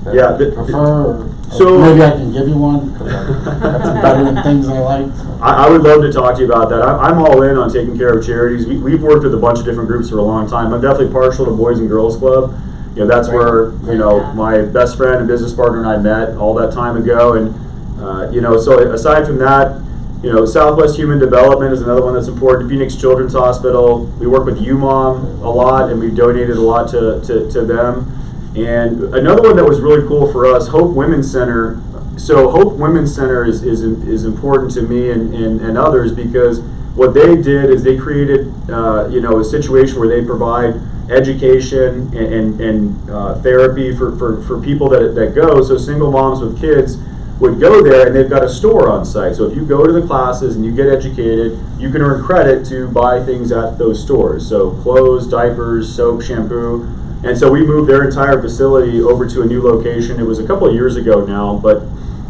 S3: prefer? Or maybe I can give you one because that's better than things I like.
S2: I would love to talk to you about that. I'm all in on taking care of charities. We've worked with a bunch of different groups for a long time. I'm definitely partial to Boys and Girls Club. That's where my best friend and business partner and I met all that time ago. And so aside from that, Southwest Human Development is another one that's important. Phoenix Children's Hospital. We work with UMOM a lot, and we've donated a lot to them. And another one that was really cool for us, Hope Women's Center. So Hope Women's Center is important to me and others because what they did is they created a situation where they provide education and therapy for people that go. So single moms with kids would go there, and they've got a store on site. So if you go to the classes and you get educated, you can earn credit to buy things at those stores. So clothes, diapers, soap, shampoo. And so we moved their entire facility over to a new location. It was a couple of years ago now, but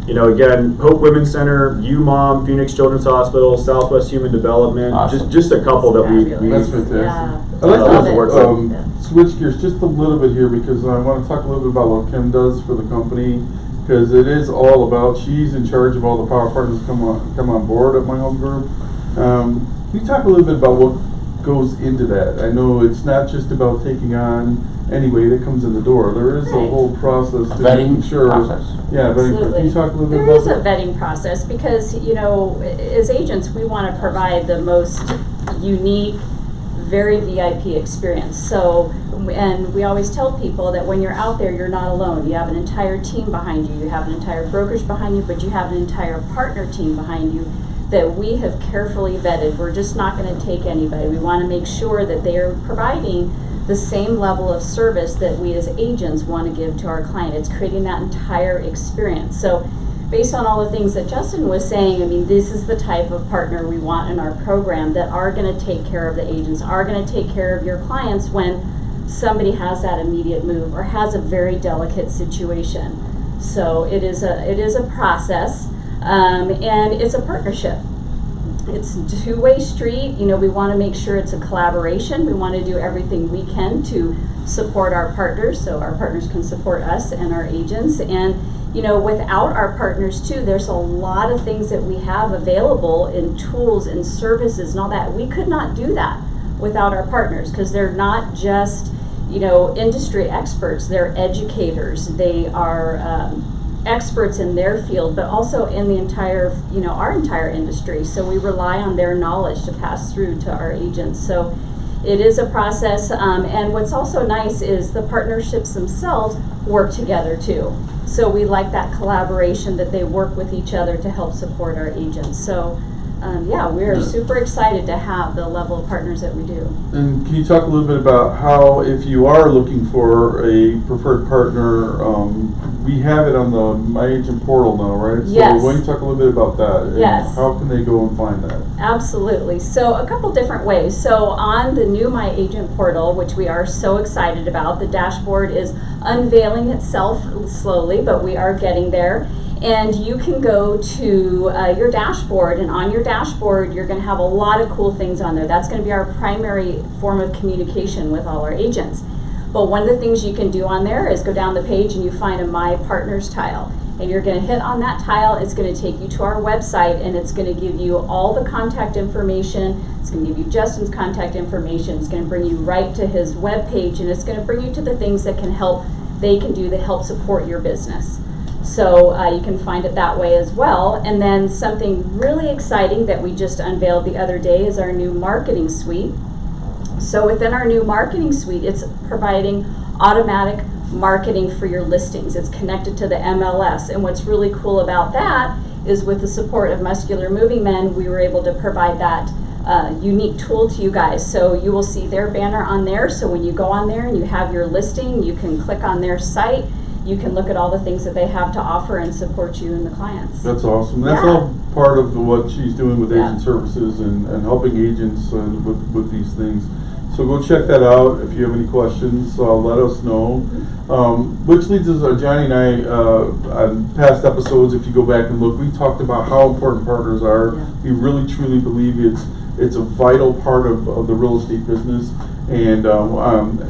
S2: again, Hope Women's Center, UMOM, Phoenix Children's Hospital, Southwest Human Development,
S3: Awesome.
S2: just a couple that we
S1: That's fantastic.
S4: Yeah.
S1: I'd like
S2: Love
S1: to
S2: it.
S1: switch gears just a little bit here because I want to talk a little bit about what Kim does for the company because it is all about, she's in charge of all the power partners come on board at my home group. Can you talk a little bit about what goes into that? I know it's not just about taking on anybody that comes in the door. There is a whole process to
S3: Vetting
S1: making sure.
S3: process.
S1: Yeah, vetting.
S4: Absolutely.
S1: Can you talk a little bit
S4: There
S1: about
S4: is a
S1: that?
S4: vetting process because, as agents, we want to provide the most unique, very VIP experience. So, and we always tell people that when you're out there, you're not alone. You have an entire team behind you. You have an entire brokerage behind you, but you have an entire partner team behind you that we have carefully vetted. We're just not going to take anybody. We want to make sure that they are providing the same level of service that we as agents want to give to our client. It's creating that entire experience. So based on all the things that Justin was saying, I mean, this is the type of partner we want in our program that are going to take care of the agents, are going to take care of your clients when somebody has that immediate move or has a very delicate situation. So it is a process, and it's a partnership. It's a two-way street. We want to make sure it's a collaboration. We want to do everything we can to support our partners so our partners can support us and our agents. And, without our partners too, there's a lot of things that we have available in tools and services and all that. We could not do that without our partners because they're not just, industry experts. They're educators. They are experts in their field, but also in the entire, our entire industry. So we rely on their knowledge to pass through to our agents. So it is a process. And what's also nice is the partnerships themselves work together too. So we like that collaboration that they work with each other to help support our agents. So we are super excited to have the level of partners that we do.
S1: And can you talk a little bit about how, if you are looking for a preferred partner, we have it on the My Agent portal now, right?
S4: Yes.
S1: So why don't you talk a little bit about that? And
S4: Yes.
S1: how can they go and find that?
S4: Absolutely. So a couple different ways. So on the new My Agent portal, which we are so excited about, the dashboard is unveiling itself slowly, but we are getting there. And you can go to your dashboard, and on your dashboard, you're going to have a lot of cool things on there. That's going to be our primary form of communication with all our agents. But one of the things you can do on there is go down the page and you find a My Partners tile. And you're going to hit on that tile. It's going to take you to our website, and it's going to give you all the contact information. It's going to give you Justin's contact information. It's going to bring you right to his web page, and it's going to bring you to the things that they can do that help support your business. So you can find it that way as well. And then something really exciting that we just unveiled the other day is our new marketing suite. So within our new marketing suite, it's providing automatic marketing for your listings. It's connected to the MLS. And what's really cool about that is with the support of Muscular Moving Men, we were able to provide that unique tool to you guys. So you will see their banner on there. So when you go on there and you have your listing, you can click on their site. You can look at all the things that they have to offer and support you and the clients.
S1: That's awesome. That's
S4: Yeah.
S1: all part of what she's doing with
S4: Yeah.
S1: agent services and helping agents with these things. So go check that out. If you have any questions, let us know. Which leads us, Johnny and I, on past episodes, if you go back and look, we talked about how important partners are.
S4: Yeah.
S1: We really truly believe it's a vital part of the real estate business. And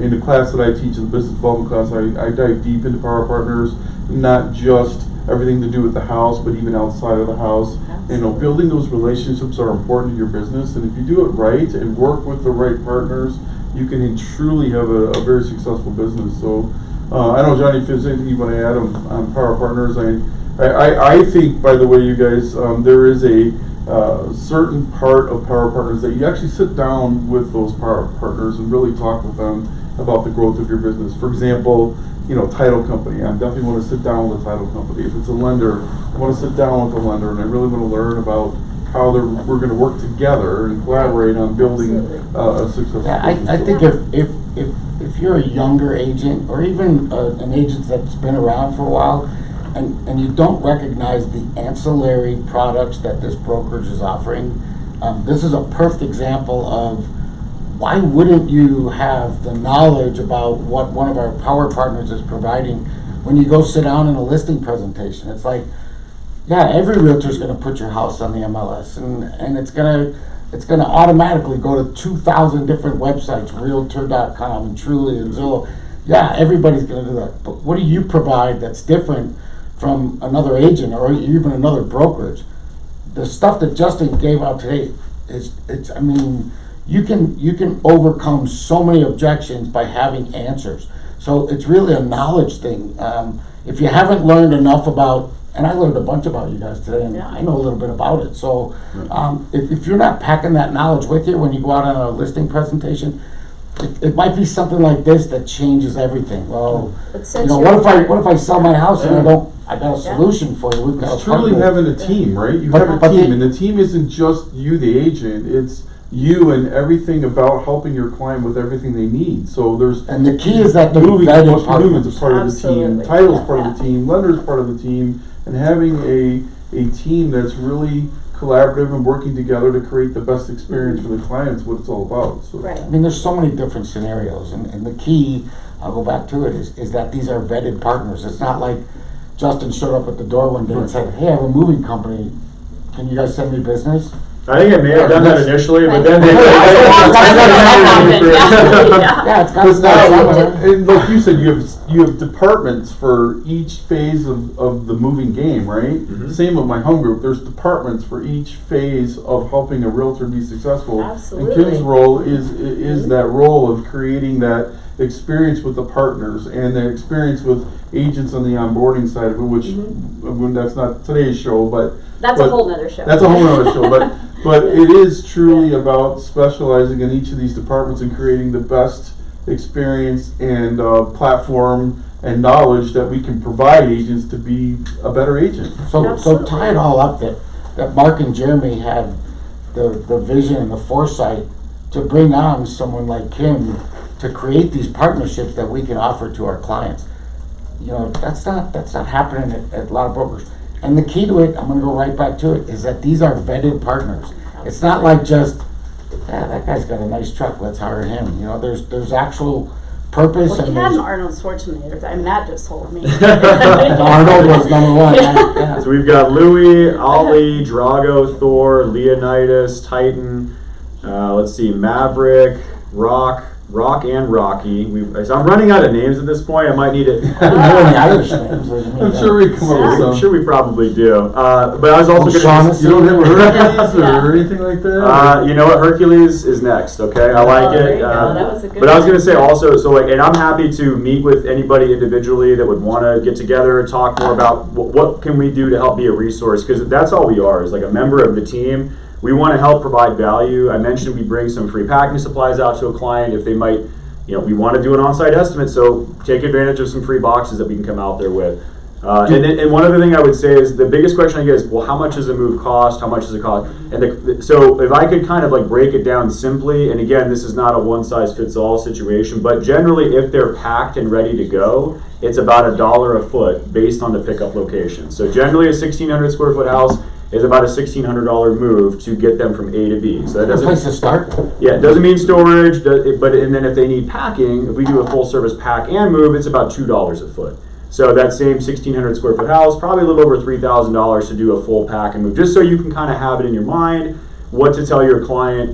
S1: in the class that I teach, in the business development class, I dive deep into power partners, not just everything to do with the house, but even outside of the house. You know, building those relationships are important to your business, and if you do it right and work with the right partners, you can truly have a very successful business. So I don't know, Johnny, if there's anything you want to add on power partners. I think, by the way, you guys, there is a certain part of power partners that you actually sit down with those power partners and really talk with them about the growth of your business. For example, you know, title company. I definitely want to sit down with a title company. If it's a lender, I want to sit down with a lender, and I really want to learn about how we're going to work together and collaborate on building a successful business.
S3: I think if you're a younger agent, or even an agent that's been around for a while, and you don't recognize the ancillary products that this brokerage is offering, this is a perfect example of why wouldn't you have the knowledge about what one of our power partners is providing when you go sit down in a listing presentation. It's like, yeah, every realtor is going to put your house on the MLS, and it's going to automatically go to 2,000 different websites, Realtor.com and Truly and Zillow. Yeah, everybody's going to do that. But what do you provide that's different from another agent or even another brokerage? The stuff that Justin gave out today I mean, you can overcome so many objections by having answers. So it's really a knowledge thing. If you haven't learned enough about, and I learned a bunch about you guys today, and I know a little bit about it. So if you're not packing that knowledge with you when you go out on a listing presentation, it might be something like this that changes everything. Well, you know, what if I sell my house and I got a solution for you? We've got
S1: It's truly having a team, right? You have a team, and the team isn't just you, the agent. It's you and everything about helping your client with everything they need. So
S3: and the key is that the
S1: moving
S3: vetted
S1: partners is part of the
S4: Absolutely.
S1: team, title's part of the team, lender's part of the team, and having a team that's really collaborative and working together to create the best experience for the clients, what it's all about. So.
S4: Right.
S3: I mean, there's so many different scenarios, and the key, I'll go back to it, is that these are vetted partners. It's not like Justin showed up at the door one day and said, "Hey, I have a moving company. Can you guys send me business?"
S2: I think I may have done that initially, but then
S3: Yeah, it's got to start somewhere.
S1: And like you said, you have departments for each phase of the moving game, right?
S2: Mm-hmm.
S1: Same with my home group. There's departments for each phase of helping a realtor be successful.
S4: Absolutely.
S1: And Kim's role is that role of creating that experience with the partners and the experience with agents on the onboarding side of it, which when that's not today's show, but
S4: That's a whole nother show.
S1: That's a whole nother show, but it is truly about specializing in each of these departments and creating the best experience and platform and knowledge that we can provide agents to be a better agent.
S3: So tie it all up that Mark and Jeremy had the vision and the foresight to bring on someone like Kim to create these partnerships that we can offer to our clients. You know, that's not happening at a lot of brokers. And the key to it, I'm going to go right back to it, is that these are vetted partners. It's not like just, that guy's got a nice truck, let's hire him. You know, there's actual purpose.
S4: Well, he
S3: and
S4: had an
S3: there's,
S4: Arnold Schwarzenegger. I mean, that just told me.
S3: Arnold was number one. Yeah.
S2: So we've got Louis, Ollie, Drago, Thor, Leonidas, Titan. Let's see, Maverick, Rock, and Rocky. So I'm running out of names at this point. I might need it.
S1: I'm sure we come up with some.
S2: I'm sure we probably do. But I was also going to.
S1: You don't have a Hercules or anything like that?
S2: You know what? Hercules is next. Okay, I like
S4: there
S2: it.
S4: you go. That was a good
S2: But I was
S4: one.
S2: going to say also, so like, and I'm happy to meet with anybody individually that would want to get together and talk more about what can we do to help be a resource, because that's all we are, is like a member of the team. We want to help provide value. I mentioned we bring some free packing supplies out to a client if they might, we want to do an on-site estimate, so take advantage of some free boxes that we can come out there with. And one other thing I would say is the biggest question I get is, well, how much does a move cost? How much does it cost? And so if I could kind of like break it down simply, and again, this is not a one-size-fits-all situation, but generally if they're packed and ready to go, it's about $1 a foot based on the pickup location. So generally a 1,600 square foot house is about a $1,600 move to get them from A to B. So that
S3: A place to
S2: doesn't,
S3: start?
S2: yeah, it doesn't mean storage, and then if they need packing, if we do a full service pack and move, it's about $2 a foot. So that same 1,600 square foot house, probably a little over $3,000 to do a full pack and move, just so you can kind of have it in your mind, what to tell your client,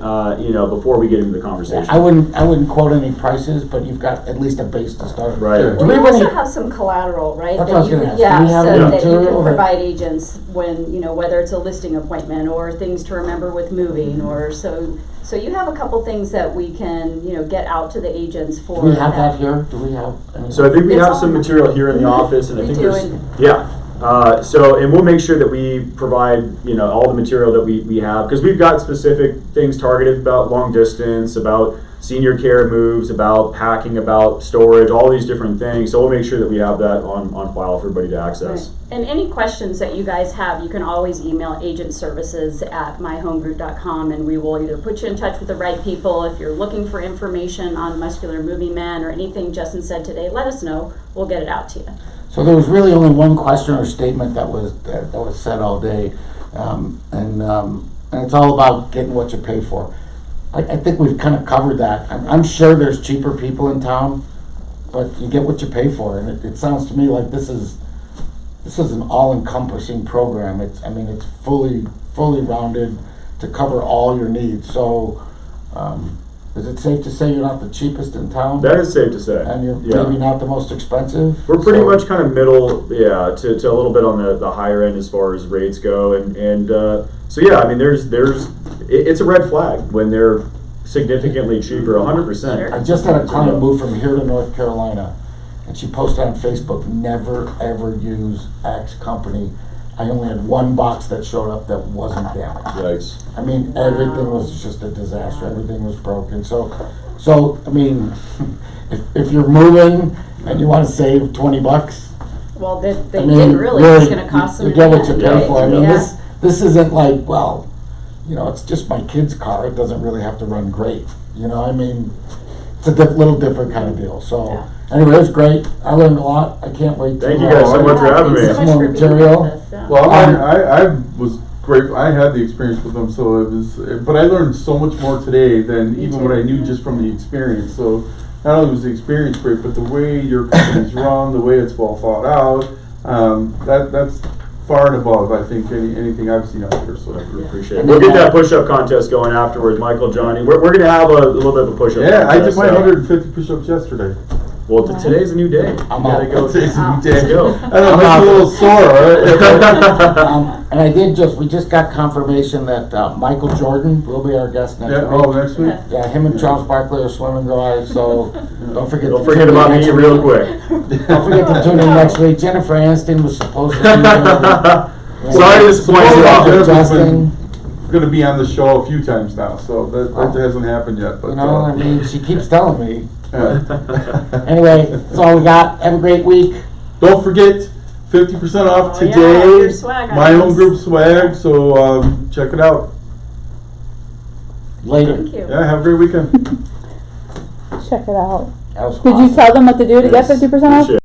S2: before we get into the conversation.
S3: I wouldn't quote any prices, but you've got at least a base to start.
S2: Right.
S1: Yeah.
S3: Do
S4: We
S3: have
S4: also
S3: any-
S4: have some collateral, right?
S3: That's
S4: that
S3: what I was
S4: you
S3: gonna
S4: can-
S3: ask. Do we have
S4: so
S3: any
S4: that you
S3: material
S4: can
S3: that-
S4: provide agents when, whether it's a listing appointment or things to remember with moving or so you have a couple things that we can, get out to the agents for.
S3: Do we have that here? Do we have any?
S2: So I think we
S4: It's
S2: have
S4: all
S2: some
S4: in the-
S2: material here in the office, and I
S4: We
S2: think
S4: do,
S2: there's,
S4: and-
S2: yeah. And we'll make sure that we provide, all the material that we have, because we've got specific things targeted about long distance, about senior care moves, about packing, about storage, all these different things. So we'll make sure that we have that on file for everybody to access.
S4: Right. And any questions that you guys have, you can always email agentservices@myhomegroup.com, and we will either put you in touch with the right people. If you're looking for information on muscular moving men or anything Justin said today, let us know. We'll get it out to you.
S3: So there was really only one question or statement that was said all day, and it's all about getting what you pay for. I think we've kind of covered that. I'm sure there's cheaper people in town, but you get what you pay for, and it sounds to me like this is an all-encompassing program. It's fully rounded to cover all your needs. So, is it safe to say you're not the cheapest in town?
S2: That is safe to say.
S3: And you're
S2: Yeah.
S3: maybe not the most expensive?
S2: We're pretty
S3: So-
S2: much kind of middle, to a little bit on the higher end as far as rates go, it's a red flag when they're significantly cheaper, 100%.
S4: Sure.
S3: I just had a client move from here to North Carolina, and she posted on Facebook, never ever use X company. I only had one box that showed up that wasn't damaged.
S2: Yikes.
S3: Everything was just a disaster. Everything was broken. So if you're moving and you want to save $20,
S4: Well, they didn't really. It's going to cost them.
S3: You get what you
S4: in the
S3: pay
S4: end,
S3: for.
S4: right?
S3: This isn't like, well, it's just my kid's car. It doesn't really have to run great. It's a little different kind of deal. So anyway, it was great. I learned a lot. I can't wait to
S2: Thank you guys so much for having me.
S4: Thanks so much
S3: More
S4: for being
S3: material.
S4: with us, yeah.
S1: Well, I was great. I had the experience with them, so but I learned so much more today than
S4: Me
S1: even
S4: too.
S1: what I knew just from the experience. So not only was the experience great, but the way your company's run, the way it's well thought out, that's far and above, I think, anything I've seen out there. So
S2: I appreciate it. We'll get that push-up contest going afterwards, Michael, Johnny. We're going to have a little bit of a push-up
S1: yeah, I
S2: contest.
S1: did my 150 push-ups yesterday.
S2: Well, today's a new day.
S3: I'm
S2: You gotta
S3: out.
S2: go.
S1: Today's a new
S2: Let's
S1: day.
S2: go.
S1: I know, I'm a little sore, right?
S3: And we just got confirmation that Michael Jordan will be our guest next
S1: Yeah,
S3: week.
S1: next week?
S3: Yeah, him and Charles Barkley are swimming guys, so don't forget
S2: Don't
S3: to
S2: forget
S3: tune in
S2: about
S3: next
S2: me
S3: week.
S2: real quick.
S3: Don't forget to tune in next week. Jennifer Aniston was supposed to be there.
S2: Sorry to disappoint you all.
S3: Justin,
S1: Going to be on the show a few times now, so that hasn't happened yet. But
S3: she keeps telling me.
S1: yeah.
S3: Anyway, that's all we got. Have a great week.
S1: Don't forget 50% off
S4: Oh, yeah,
S1: today.
S4: your swag
S1: My
S4: items.
S1: Home Group swag. So check it out.
S3: Later.
S4: Thank you.
S1: Yeah, have a great weekend.
S5: Check it out.
S3: That was
S5: Did you
S3: awesome.
S5: tell them what to do to get
S2: Yes.
S5: 50% off?
S2: Appreciate it.